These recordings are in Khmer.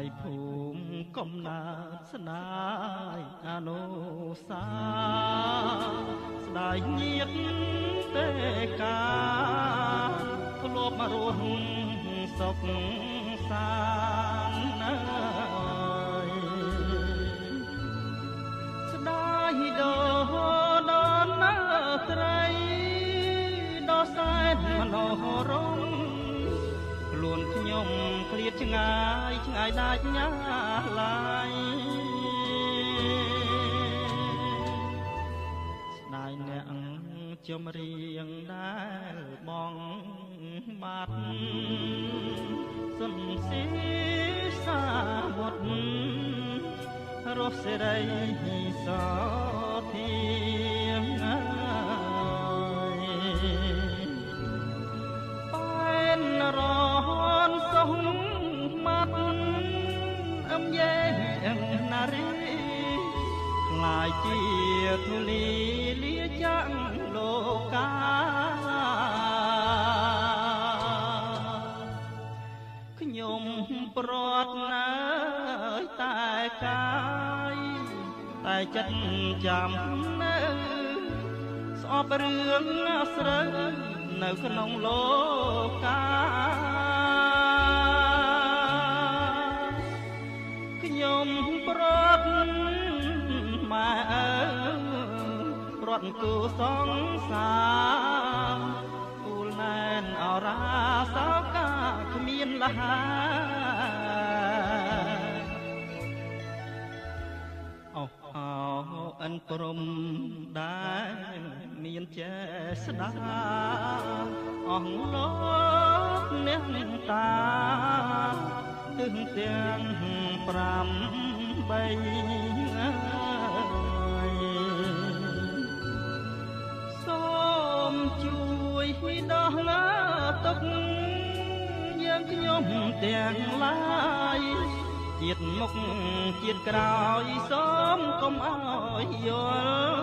យភូមិកំណើតស្ដាយអនុសាស្ដាយញាតទេកាធ្លាប់មករស់សុខសាន្តស្ដាយដល់ណាត្រីដល់សែនមនោរម្យខ្លួនខ្ញុំឃ្លាតឆ្ងាយឆ្ងាយដាច់ញ៉ាឡាយស្ដាយអ្នកចំរៀងដែលបងបាត់សុនស៊ីសាវត្តរស់សេរីសធាងបែនរនសុំមាត់អមយេណារីខ្លាយជាធូលីលាចាក់លោកាខ្ញុំប្រត់ណាយតែកាយតែចិត្តចាំនៅស្អប់រឿងស្រើនៅក្នុងលោកាខ្ញុំប្រត់ម៉ែអើប្រត់គូសង្សារពូលណែនអរាសោកាគ្មានលហាអូអិនព្រំដែរមានចេស្ដាអស់លោកអ្នកតាទឹងទាំង5 3សូមជួយដោះឡាទុកយើងខ្ញុំទាំងឡាយជាតិមុខជាតិក្រោយសូមកុំអើយយល់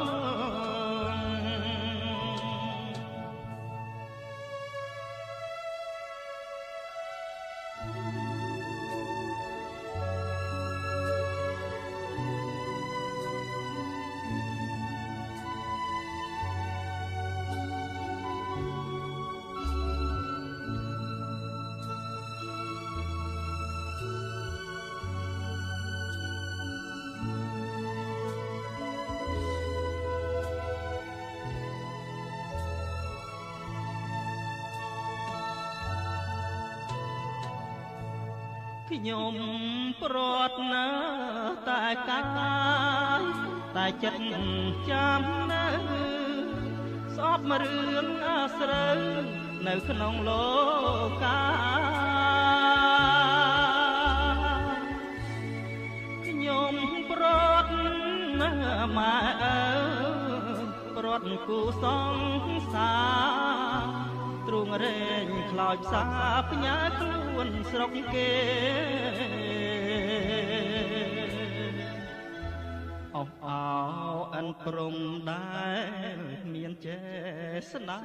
ខ្ញុំប្រត់ណាតែកាយតែចិត្តចាំនៅស្អប់មករឿងអាស្រូវនៅក្នុងលោកាខ្ញុំប្រត់ណាម៉ែអើប្រត់គូសង្សារទ្រូងរែងខ្លោចផ្សាផ្ញើខ្លួនស្រុកគេអោអិនព្រំដែរមានចេស្នា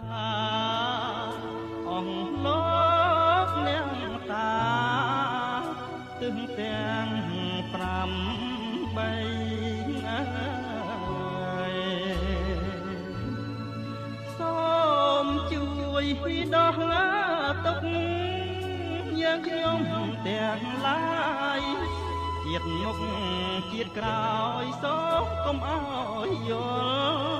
អស់លោកអ្នកតាទឹងទាំង5 3សូមជួយដោះឡាទុកយើងខ្ញុំទាំងឡាយជាតិមុខជាតិក្រោយសូមកុំអើយយល់